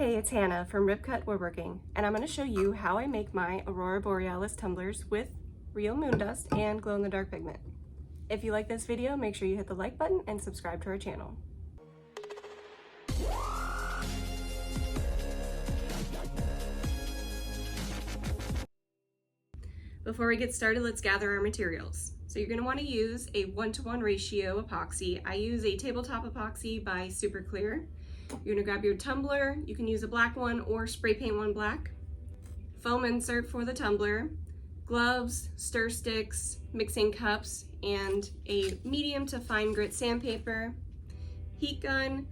Hey, it's Hannah from Ripcut Woodworking, and I'm going to show you how I make my Aurora Borealis tumblers with real moon dust and glow-in-the-dark pigment. If you like this video, make sure you hit the like button and subscribe to our channel. Before we get started, let's gather our materials. So you're going to want to use a 1-to-1 ratio epoxy. I use a tabletop epoxy by Super Clear. You're going to grab your tumbler. You can use a black one or spray paint one black. Foam insert for the tumbler, gloves, stir sticks, mixing cups, and a medium to fine grit sandpaper, heat gun,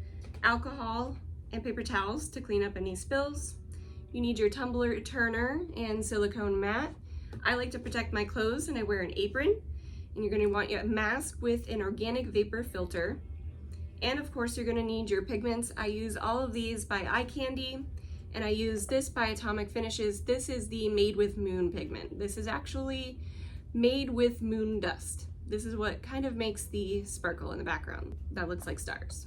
alcohol, and paper towels to clean up any spills. You need your tumbler turner and silicone mat. I like to protect my clothes and I wear an apron. And you're going to want your mask with an organic vapor filter. And of course, you're going to need your pigments. I use all of these by Eye Candy, and I use this by Atomic Finishes. This is the Made with Moon pigment. This is actually made with moon dust. This is what kind of makes the sparkle in the background that looks like stars.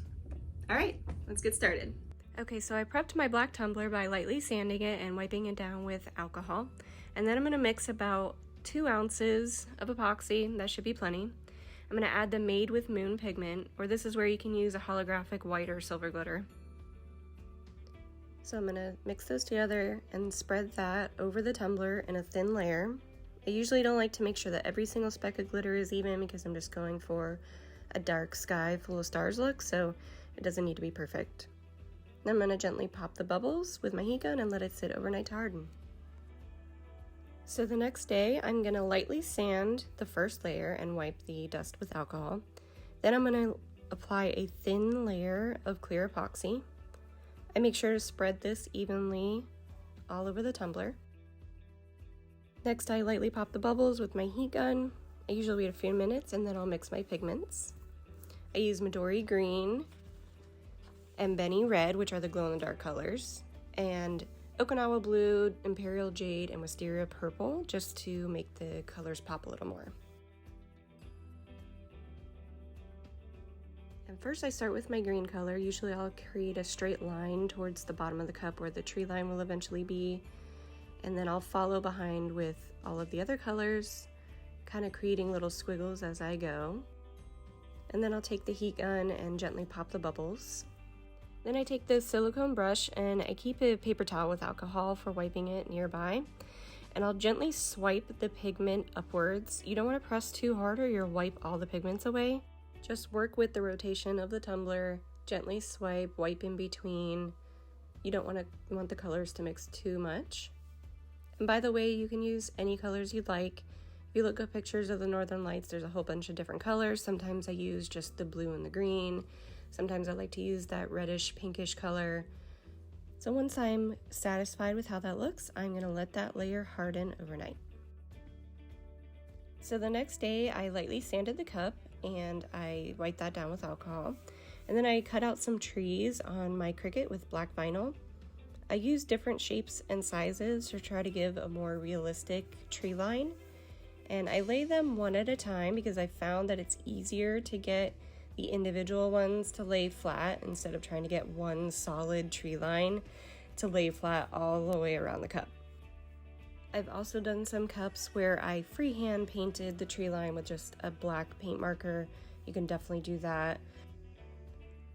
All right, let's get started. Okay, so I prepped my black tumbler by lightly sanding it and wiping it down with alcohol. And then I'm going to mix about 2 ounces of epoxy. That should be plenty. I'm going to add the Made with Moon pigment, or this is where you can use a holographic white or silver glitter. So I'm going to mix those together and spread that over the tumbler in a thin layer. I usually don't like to make sure that every single speck of glitter is even because I'm just going for a dark sky full of stars look, so it doesn't need to be perfect. Then I'm going to gently pop the bubbles with my heat gun and let it sit overnight to harden. So the next day, I'm going to lightly sand the first layer and wipe the dust with alcohol. Then I'm going to apply a thin layer of clear epoxy. I make sure to spread this evenly all over the tumbler. Next, I lightly pop the bubbles with my heat gun. I usually wait a few minutes and then I'll mix my pigments. I use Midori Green and Beni Red, which are the glow-in-the-dark colors, and Okinawa Blue, Imperial Jade, and Wisteria Purple, just to make the colors pop a little more. And first I start with my green color. Usually I'll create a straight line towards the bottom of the cup where the tree line will eventually be, and then I'll follow behind with all of the other colors, kind of creating little squiggles as I go. And then I'll take the heat gun and gently pop the bubbles. Then I take this silicone brush and I keep a paper towel with alcohol for wiping it nearby. And I'll gently swipe the pigment upwards. You don't want to press too hard or you'll wipe all the pigments away. Just work with the rotation of the tumbler, gently swipe, wipe in between. You don't want the colors to mix too much. And by the way, you can use any colors you'd like. If you look at pictures of the Northern Lights, there's a whole bunch of different colors. Sometimes I use just the blue and the green. Sometimes I like to use that reddish pinkish color. So once I'm satisfied with how that looks, I'm going to let that layer harden overnight. So the next day I lightly sanded the cup and I wiped that down with alcohol. And then I cut out some trees on my Cricut with black vinyl. I use different shapes and sizes to try to give a more realistic tree line. And I lay them one at a time because I found that it's easier to get the individual ones to lay flat instead of trying to get one solid tree line to lay flat all the way around the cup. I've also done some cups where I freehand painted the tree line with just a black paint marker. You can definitely do that.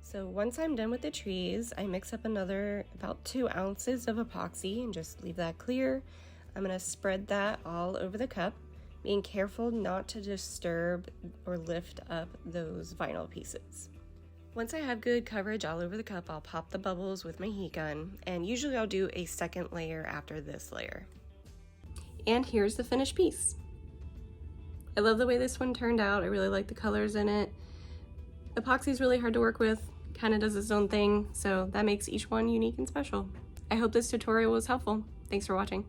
So once I'm done with the trees, I mix up another about 2 ounces of epoxy and just leave that clear. I'm going to spread that all over the cup, being careful not to disturb or lift up those vinyl pieces. Once I have good coverage all over the cup, I'll pop the bubbles with my heat gun, and usually I'll do a second layer after this layer. And here's the finished piece. I love the way this one turned out. I really like the colors in it. Epoxy is really hard to work with, kind of does its own thing, so that makes each one unique and special. I hope this tutorial was helpful. Thanks for watching.